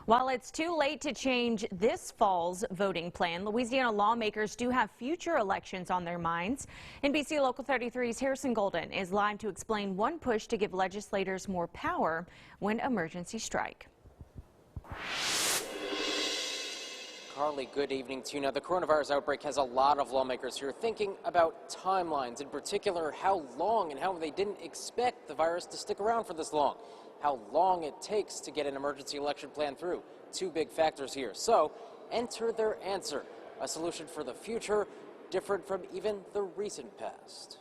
While it's too late to change this fall's voting plan, Louisiana lawmakers do have future elections on their minds. NBC Local 33's Harrison Golden is live to explain one push to give legislators more power when emergencies strike. Carly, good evening to you. Now, the coronavirus outbreak has a lot of lawmakers here thinking about timelines, in particular how long and how they didn't expect the virus to stick around for this long, how long it takes to get an emergency election plan through. Two big factors here. So enter their answer, a solution for the future different from even the recent past.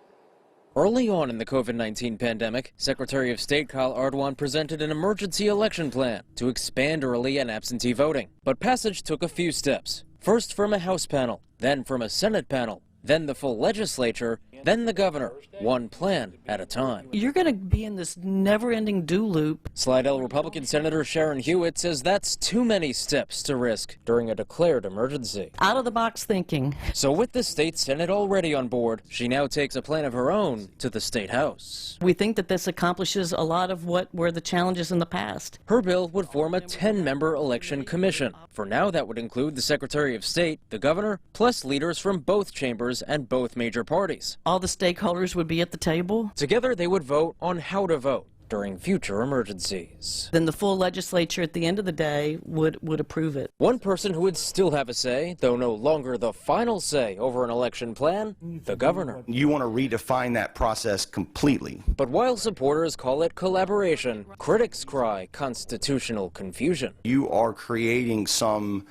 Early on in the COVID-19 pandemic, Secretary of State Kyle Ardoin presented an emergency election plan to expand early and absentee voting. But passage took a few steps. First from a House panel, then from a Senate panel, then the full legislature, then the governor, one plan at a time. You're going to be in this never-ending do loop. Slidell Republican Senator Sharon Hewitt says that's too many steps to risk during a declared emergency. Out-of-the-box thinking. So with the state Senate already on board, she now takes a plan of her own to the state House. We think that this accomplishes a lot of what were the challenges in the past. Her bill would form a 10-member election commission. For now, that would include the Secretary of State, the governor, plus leaders from both chambers and both major parties. All the stakeholders would be at the table. Together, they would vote on how to vote during future emergencies. Then the full legislature at the end of the day would approve it. One person who would still have a say, though no longer the final say over an election plan, the governor. You want to redefine that process completely. But while supporters call it collaboration, critics cry constitutional confusion. You are creating some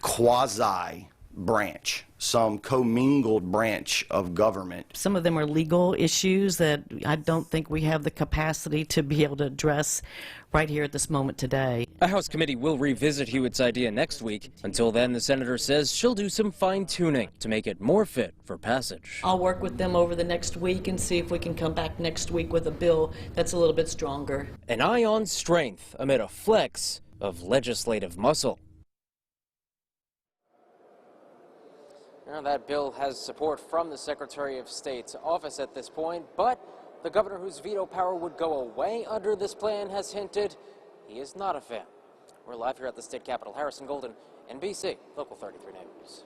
quasi branch, some commingled branch of government. Some of them are legal issues that I don't think we have the capacity to be able to address right here at this moment today. A House committee will revisit Hewitt's idea next week. Until then, the senator says she'll do some fine-tuning to make it more fit for passage. I'll work with them over the next week and see if we can come back next week with a bill that's a little bit stronger. An eye on strength amid a flex of legislative muscle. Now, that bill has support from the Secretary of State's office at this point, but the governor whose veto power would go away under this plan has hinted he is not a fan. We're live here at the state capitol. Harrison Golden, NBC, Local 33 News.